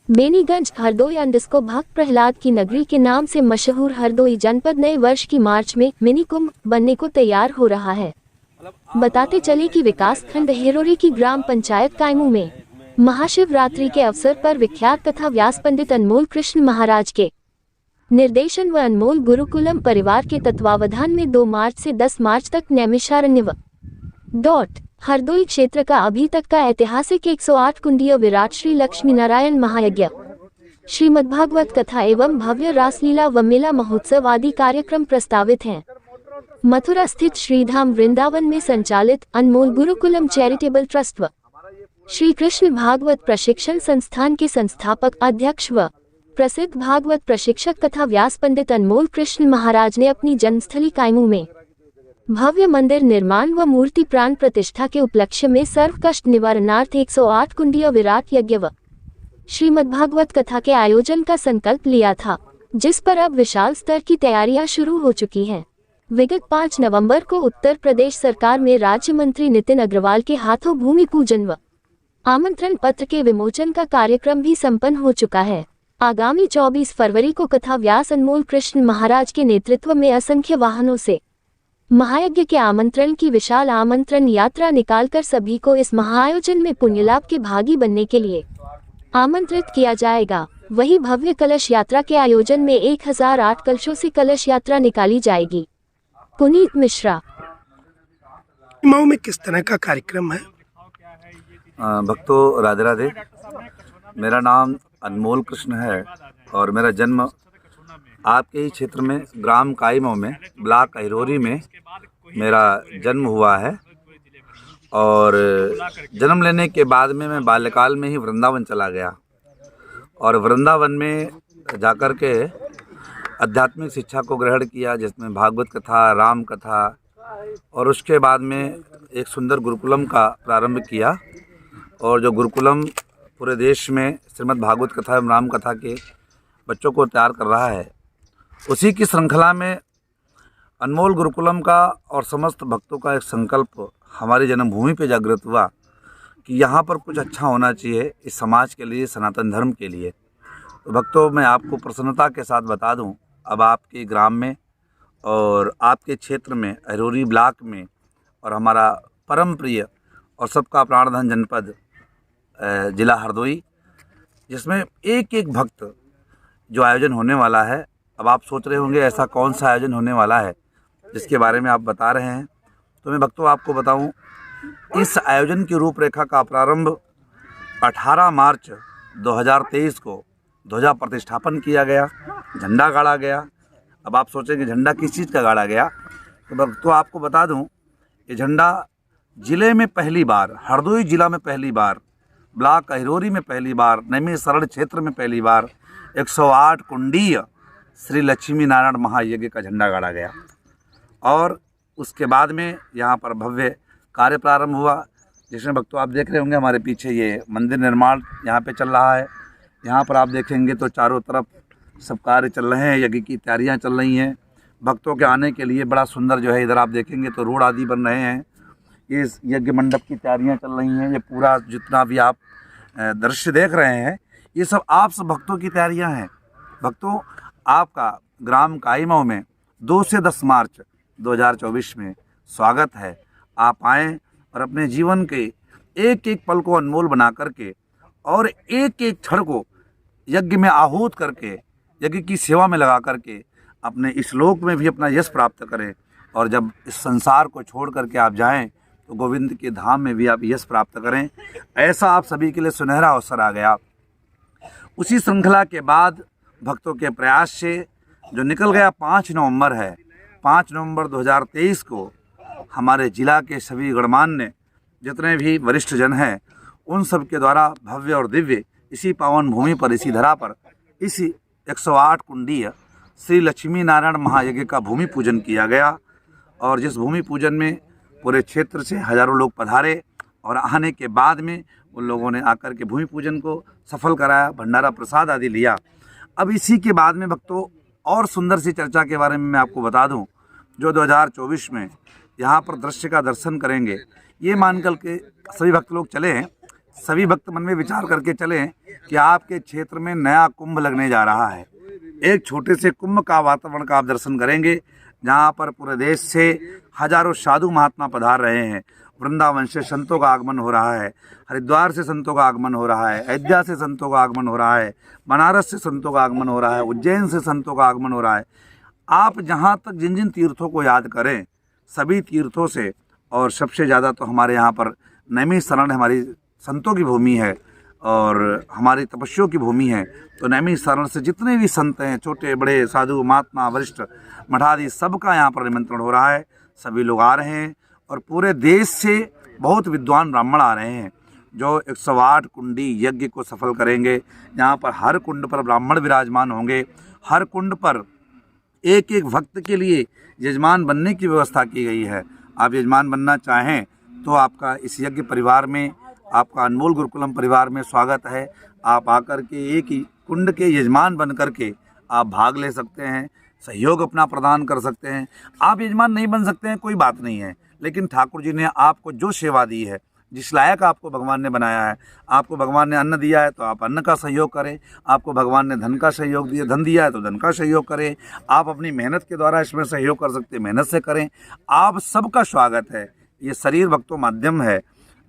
बेनीगंज हरदोई अंडस्को भक्त प्रहलाद की नगरी के नाम से मशहूर हरदोई जनपद नए वर्ष की मार्च में मिनी कुंभ बनने को तैयार हो रहा है। बताते चले कि विकास खंड हेरोरी की ग्राम पंचायत कायमू में महाशिवरात्रि के अवसर पर विख्यात तथा व्यास पंडित अनमोल कृष्ण महाराज के निर्देशन व अनमोल गुरुकुलम परिवार के तत्वावधान में 2 मार्च से 10 मार्च तक नैमिषारण्य हरदोई क्षेत्र का अभी तक का ऐतिहासिक 108 कुंडीय विराट श्री लक्ष्मी नारायण महायज्ञ, श्रीमद्भागवत कथा एवं भव्य रासलीला व मेला महोत्सव आदि कार्यक्रम प्रस्तावित हैं। मथुरा स्थित श्रीधाम वृंदावन में संचालित अनमोल गुरुकुलम चैरिटेबल ट्रस्ट व श्री कृष्ण भागवत प्रशिक्षण संस्थान के संस्थापक अध्यक्ष व प्रसिद्ध भागवत प्रशिक्षक तथा व्यास पंडित अनमोल कृष्ण महाराज ने अपनी जन्मस्थली कायमू में भव्य मंदिर निर्माण व मूर्ति प्राण प्रतिष्ठा के उपलक्ष्य में सर्व कष्ट निवारणार्थ 108 कुंडीय विराट यज्ञ व श्रीमद्भागवत कथा के आयोजन का संकल्प लिया था, जिस पर अब विशाल स्तर की तैयारियां शुरू हो चुकी हैं। विगत 5 नवंबर को उत्तर प्रदेश सरकार में राज्य मंत्री नितिन अग्रवाल के हाथों भूमि पूजन व आमंत्रण पत्र के विमोचन का कार्यक्रम भी संपन्न हो चुका है। आगामी 24 फरवरी को कथा व्यास अनमोल कृष्ण महाराज के नेतृत्व में असंख्य वाहनों से महायज्ञ के आमंत्रण की विशाल आमंत्रण यात्रा निकालकर सभी को इस महाआयोजन में पुण्यलाभ के भागी बनने के लिए आमंत्रित किया जाएगा। वहीं भव्य कलश यात्रा के आयोजन में 1008 कलशों से कलश यात्रा निकाली जाएगी। पुनीत मिश्रा। मऊ में किस तरह का कार्यक्रम है? भक्तों राधे राधे। मेरा नाम अनमोल कृष्ण है और मेरा जन्म आपके ही क्षेत्र में ग्राम कायमू में ब्लॉक अहिरोरी में मेरा जन्म हुआ है। और जन्म लेने के बाद में मैं बाल्यकाल में ही वृंदावन चला गया और वृंदावन में जाकर के आध्यात्मिक शिक्षा को ग्रहण किया, जिसमें भागवत कथा, राम कथा, और उसके बाद में एक सुंदर गुरुकुलम का प्रारंभ किया। और जो गुरुकुलम पूरे देश में श्रीमद् भागवत कथा एवं राम कथा के बच्चों को तैयार कर रहा है, उसी की श्रृंखला में अनमोल गुरुकुलम का और समस्त भक्तों का एक संकल्प हमारी जन्मभूमि पे जागृत हुआ कि यहाँ पर कुछ अच्छा होना चाहिए इस समाज के लिए, सनातन धर्म के लिए। तो भक्तों, मैं आपको प्रसन्नता के साथ बता दूं, अब आपके ग्राम में और आपके क्षेत्र में अहिरोरी ब्लॉक में और हमारा परम प्रिय और सबका प्राणधन जनपद जिला हरदोई, जिसमें एक एक भक्त जो आयोजन होने वाला है। अब आप सोच रहे होंगे ऐसा कौन सा आयोजन होने वाला है जिसके बारे में आप बता रहे हैं, तो मैं भक्तों आपको बताऊं, इस आयोजन की रूपरेखा का प्रारंभ 18 मार्च 2023 को ध्वजा प्रतिष्ठापन किया गया, झंडा गाड़ा गया। अब आप सोचेंगे झंडा किस चीज़ का गाड़ा गया, तो भक्तों आपको बता दूं, ये झंडा जिले में पहली बार, हरदोई जिला में पहली बार, ब्लॉक अहिरोरी में पहली बार, नैमिषारण्य क्षेत्र में पहली बार 108 कुंडीय श्री लक्ष्मी नारायण महायज्ञ का झंडा गाड़ा गया। और उसके बाद में यहाँ पर भव्य कार्य प्रारंभ हुआ, जिसमें भक्तों आप देख रहे होंगे हमारे पीछे ये मंदिर निर्माण यहाँ पे चल रहा है। यहाँ पर आप देखेंगे तो चारों तरफ सब कार्य चल रहे हैं, यज्ञ की तैयारियाँ चल रही हैं। भक्तों के आने के लिए बड़ा सुंदर जो है, इधर आप देखेंगे तो रोड आदि बन रहे हैं, ये यज्ञ मंडप की तैयारियाँ चल रही हैं। ये पूरा जितना भी आप दृश्य देख रहे हैं, ये सब आप सब भक्तों की तैयारियाँ हैं। भक्तों, आपका ग्राम कायमू में 2 से 10 मार्च 2024 में स्वागत है। आप आएँ और अपने जीवन के एक एक पल को अनमोल बना करके और एक एक क्षण को यज्ञ में आहूत करके, यज्ञ की सेवा में लगा करके अपने इस लोक में भी अपना यश प्राप्त करें। और जब इस संसार को छोड़ करके आप जाएं तो गोविंद के धाम में भी आप यश प्राप्त करें। ऐसा आप सभी के लिए सुनहरा अवसर आ गया। उसी श्रृंखला के बाद भक्तों के प्रयास से जो निकल गया 5 नवंबर है, 5 नवंबर 2023 को हमारे ज़िला के सभी गणमान्य जितने भी वरिष्ठ जन हैं, उन सब के द्वारा भव्य और दिव्य इसी पावन भूमि पर, इसी धरा पर, इसी 108 कुंडीय श्री लक्ष्मी नारायण महायज्ञ का भूमि पूजन किया गया। और जिस भूमि पूजन में पूरे क्षेत्र से हजारों लोग पधारे और आने के बाद में उन लोगों ने आकर के भूमि पूजन को सफल कराया, भंडारा प्रसाद आदि लिया। अब इसी के बाद में भक्तों और सुंदर सी चर्चा के बारे में मैं आपको बता दूं, जो 2024 में यहाँ पर दृश्य का दर्शन करेंगे, ये मान कर के सभी भक्त लोग चले हैं सभी भक्त मन में विचार करके चलें कि आपके क्षेत्र में नया कुंभ लगने जा रहा है। एक छोटे से कुंभ का वातावरण का आप दर्शन करेंगे, जहाँ पर पूरे देश से हजारों साधु महात्मा पधार रहे हैं। वृंदावन से संतों का आगमन हो रहा है, हरिद्वार से संतों का आगमन हो रहा है, अयोध्या से संतों का आगमन हो रहा है, बनारस से संतों का आगमन हो रहा है, उज्जैन से संतों का आगमन हो रहा है। आप जहाँ तक जिन जिन तीर्थों को याद करें, सभी तीर्थों से, और सबसे ज़्यादा तो हमारे यहाँ पर नैमिषारण्य हमारी संतों की भूमि है और हमारी तपस्वियों की भूमि है। तो नैमिषारण्य से जितने भी संत हैं, छोटे बड़े साधु महात्मा वरिष्ठ मठाधीश, सबका यहाँ पर निमंत्रण हो रहा है। सभी लोग आ रहे हैं और पूरे देश से बहुत विद्वान ब्राह्मण आ रहे हैं जो 108 कुंडी यज्ञ को सफल करेंगे। यहाँ पर हर कुंड पर ब्राह्मण विराजमान होंगे। हर कुंड पर एक एक भक्त के लिए यजमान बनने की व्यवस्था की गई है। आप यजमान बनना चाहें तो आपका इस यज्ञ परिवार में, आपका अनमोल गुरुकुलम परिवार में स्वागत है। आप आकर के एक ही कुंड के यजमान बन कर के आप भाग ले सकते हैं, सहयोग अपना प्रदान कर सकते हैं। आप यजमान नहीं बन सकते हैं, कोई बात नहीं है, लेकिन ठाकुर जी ने आपको जो सेवा दी है, जिस लायक आपको भगवान ने बनाया है, आपको भगवान ने अन्न दिया है तो आप अन्न का सहयोग करें। आपको भगवान ने धन का सहयोग दिया, धन दिया है तो धन का सहयोग करें। आप अपनी मेहनत के द्वारा इसमें सहयोग कर सकते हैं, मेहनत से करें। आप सबका स्वागत है। ये शरीर भक्तों माध्यम है,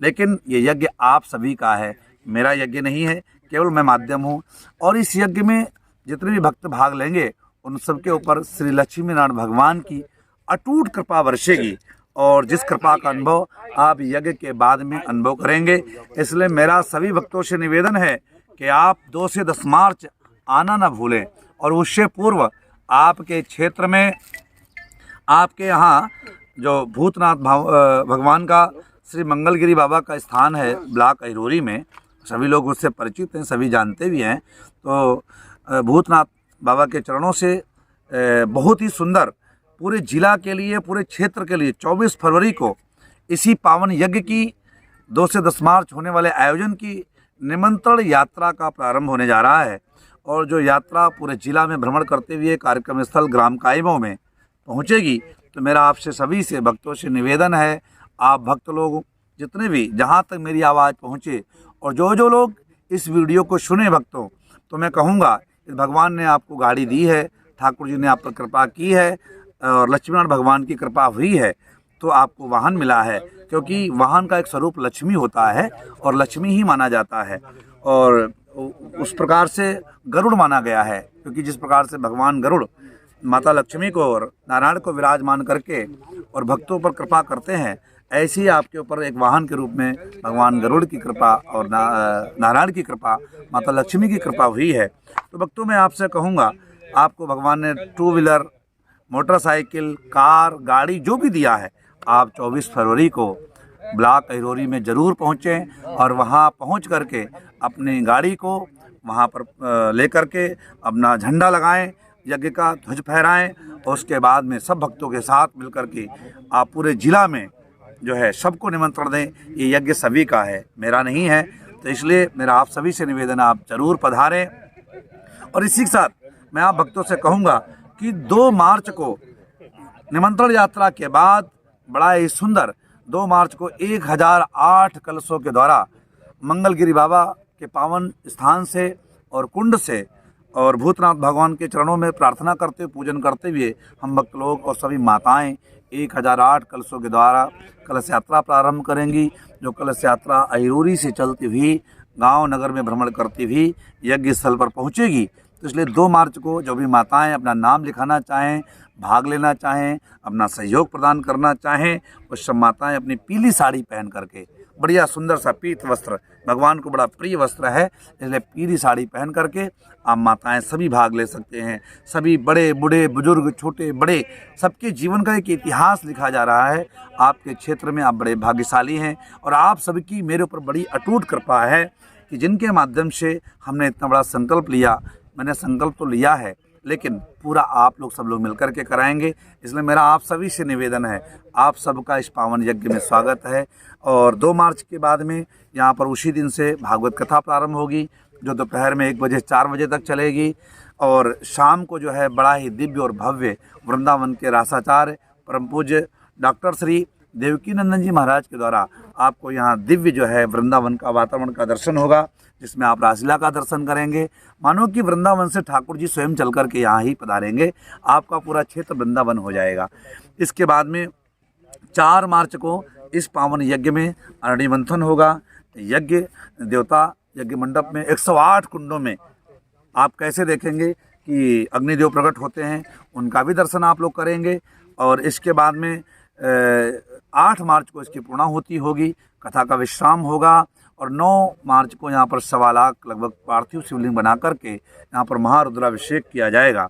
लेकिन ये यज्ञ आप सभी का है, मेरा यज्ञ नहीं है, केवल मैं माध्यम हूँ। और इस यज्ञ में जितने भी भक्त भाग लेंगे उन सबके ऊपर श्री लक्ष्मी नारायण भगवान की अटूट कृपा बरसेगी, और जिस कृपा का अनुभव आप यज्ञ के बाद में अनुभव करेंगे। इसलिए मेरा सभी भक्तों से निवेदन है कि आप 2 से 10 मार्च आना ना भूलें। और उससे पूर्व आपके क्षेत्र में, आपके यहाँ जो भूतनाथ भगवान का श्री मंगलगिरी बाबा का स्थान है ब्लॉक अहिरोरी में, सभी लोग उससे परिचित हैं, सभी जानते भी हैं। तो भूतनाथ बाबा के चरणों से बहुत ही सुंदर पूरे जिला के लिए, पूरे क्षेत्र के लिए 24 फरवरी को इसी पावन यज्ञ की 2 से 10 मार्च होने वाले आयोजन की निमंत्रण यात्रा का प्रारंभ होने जा रहा है। और जो यात्रा पूरे जिला में भ्रमण करते हुए कार्यक्रम स्थल ग्राम कायमो में पहुंचेगी। तो मेरा आपसे सभी से भक्तों से निवेदन है, आप भक्त लोग जितने भी, जहां तक मेरी आवाज़ पहुंचे और जो लोग इस वीडियो को सुने भक्तों, तो मैं कहूँगा भगवान ने आपको गाड़ी दी है, ठाकुर जी ने आप पर कृपा की है और लक्ष्मीनारायण भगवान की कृपा हुई है, तो आपको वाहन मिला है। क्योंकि वाहन का एक स्वरूप लक्ष्मी होता है और लक्ष्मी ही माना जाता है। और उस प्रकार से गरुड़ माना गया है, क्योंकि जिस प्रकार से भगवान गरुड़ माता लक्ष्मी को और नारायण को विराजमान करके और भक्तों पर कृपा करते हैं, ऐसे ही आपके ऊपर एक वाहन के रूप में भगवान गरुड़ की कृपा और नारायण की कृपा, माता लक्ष्मी की कृपा हुई है। तो भक्तों मैं आपसे कहूँगा, आपको भगवान ने 2 व्हीलर, मोटरसाइकिल, कार, गाड़ी जो भी दिया है, आप 24 फरवरी को ब्लॉक अहिरोरी में ज़रूर पहुँचें और वहाँ पहुँच करके अपनी गाड़ी को वहाँ पर लेकर के अपना झंडा लगाएं, यज्ञ का ध्वज फहराएं, और उसके बाद में सब भक्तों के साथ मिलकर के आप पूरे जिला में जो है सबको निमंत्रण दें। ये यज्ञ सभी का है, मेरा नहीं है। तो इसलिए मेरा आप सभी से निवेदन है, आप ज़रूर पधारें। और इसी के साथ मैं आप भक्तों से कहूँगा कि 2 मार्च को निमंत्रण यात्रा के बाद बड़ा ही सुंदर 2 मार्च को 1008 कलशों के द्वारा मंगलगिरी बाबा के पावन स्थान से और कुंड से और भूतनाथ भगवान के चरणों में प्रार्थना करते हुए, पूजन करते हुए हम भक्त लोग और सभी माताएं 1008 कलशों के द्वारा कलश यात्रा प्रारंभ करेंगी। जो कलश यात्रा अहिरोरी से चलती हुई गांव नगर में भ्रमण करती हुई यज्ञ स्थल पर पहुंचेगी। तो इसलिए 2 मार्च को जो भी माताएं अपना नाम लिखाना चाहें, भाग लेना चाहें, अपना सहयोग प्रदान करना चाहें, उस सब माताएं अपनी पीली साड़ी पहन करके, बढ़िया सुंदर सा पीत वस्त्र भगवान को बड़ा प्रिय वस्त्र है, इसलिए पीली साड़ी पहन करके आप माताएं सभी भाग ले सकते हैं। सभी बड़े बूढ़े बुजुर्ग, छोटे बड़े, सबके जीवन का एक इतिहास लिखा जा रहा है। आपके क्षेत्र में आप बड़े भाग्यशाली हैं और आप सबकी मेरे ऊपर बड़ी अटूट कृपा है कि जिनके माध्यम से हमने इतना बड़ा संकल्प लिया। मैंने संकल्प तो लिया है, लेकिन पूरा आप लोग सब लोग मिलकर के कराएंगे। इसलिए मेरा आप सभी से निवेदन है, आप सबका इस पावन यज्ञ में स्वागत है। और 2 मार्च के बाद में यहाँ पर उसी दिन से भागवत कथा प्रारंभ होगी, जो दोपहर में 1 बजे 4 बजे तक चलेगी। और शाम को जो है बड़ा ही दिव्य और भव्य वृंदावन के रासाचार्य परम पूज्य डॉक्टर श्री देवकी नंदन जी महाराज के द्वारा आपको यहाँ दिव्य जो है वृंदावन का वातावरण का दर्शन होगा, जिसमें आप रासलीला का दर्शन करेंगे। मानो कि वृंदावन से ठाकुर जी स्वयं चल कर के यहाँ ही पधारेंगे, आपका पूरा क्षेत्र वृंदावन हो जाएगा। इसके बाद में 4 मार्च को इस पावन यज्ञ में अरणी मंथन होगा। यज्ञ देवता यज्ञ मंडप में 108 कुंडों में आप कैसे देखेंगे कि अग्निदेव प्रकट होते हैं, उनका भी दर्शन आप लोग करेंगे। और इसके बाद में 8 मार्च को इसकी पूर्णाहुति होगी, कथा का विश्राम होगा। और 9 मार्च को यहाँ पर 1.25 लाख लगभग पार्थिव शिवलिंग बना करके यहाँ पर महारुद्राभिषेक किया जाएगा।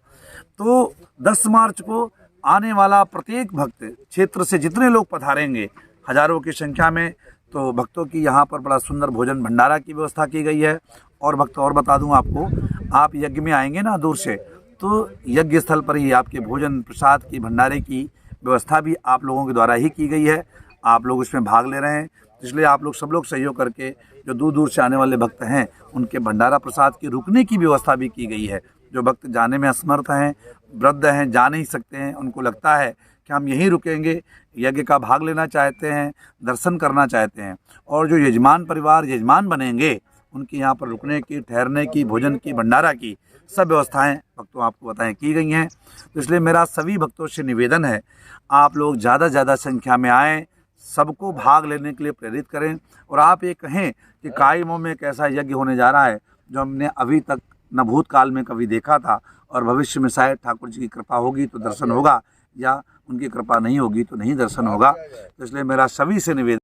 तो 10 मार्च को आने वाला प्रत्येक भक्त क्षेत्र से जितने लोग पधारेंगे हजारों की संख्या में, तो भक्तों की यहाँ पर बड़ा सुंदर भोजन भंडारा की व्यवस्था की गई है। और भक्त और बता दूं आपको, आप यज्ञ में आएंगे ना दूर से, तो यज्ञ स्थल पर ही आपके भोजन प्रसाद की भंडारे की व्यवस्था भी आप लोगों के द्वारा ही की गई है। आप लोग इसमें भाग ले रहे हैं, इसलिए आप लोग सब लोग सहयोग करके जो दूर दूर से आने वाले भक्त हैं उनके भंडारा प्रसाद की रुकने की व्यवस्था भी की गई है। जो भक्त जाने में असमर्थ हैं, वृद्ध हैं, जा नहीं सकते हैं, उनको लगता है कि हम यहीं रुकेंगे, यज्ञ का भाग लेना चाहते हैं, दर्शन करना चाहते हैं, और जो यजमान परिवार यजमान बनेंगे उनकी यहाँ पर रुकने की, ठहरने की, भोजन की, भंडारा की सब व्यवस्थाएं भक्तों आपको बताएं की गई हैं। तो इसलिए मेरा सभी भक्तों से निवेदन है, आप लोग ज़्यादा से ज़्यादा संख्या में आएँ, सबको भाग लेने के लिए प्रेरित करें। और आप ये कहें कि कायमों में एक ऐसा यज्ञ होने जा रहा है जो हमने अभी तक न भूतकाल में कभी देखा था, और भविष्य में शायद ठाकुर जी की कृपा होगी तो दर्शन होगा, या उनकी कृपा नहीं होगी तो नहीं दर्शन होगा। तो इसलिए मेरा सभी से निवेदन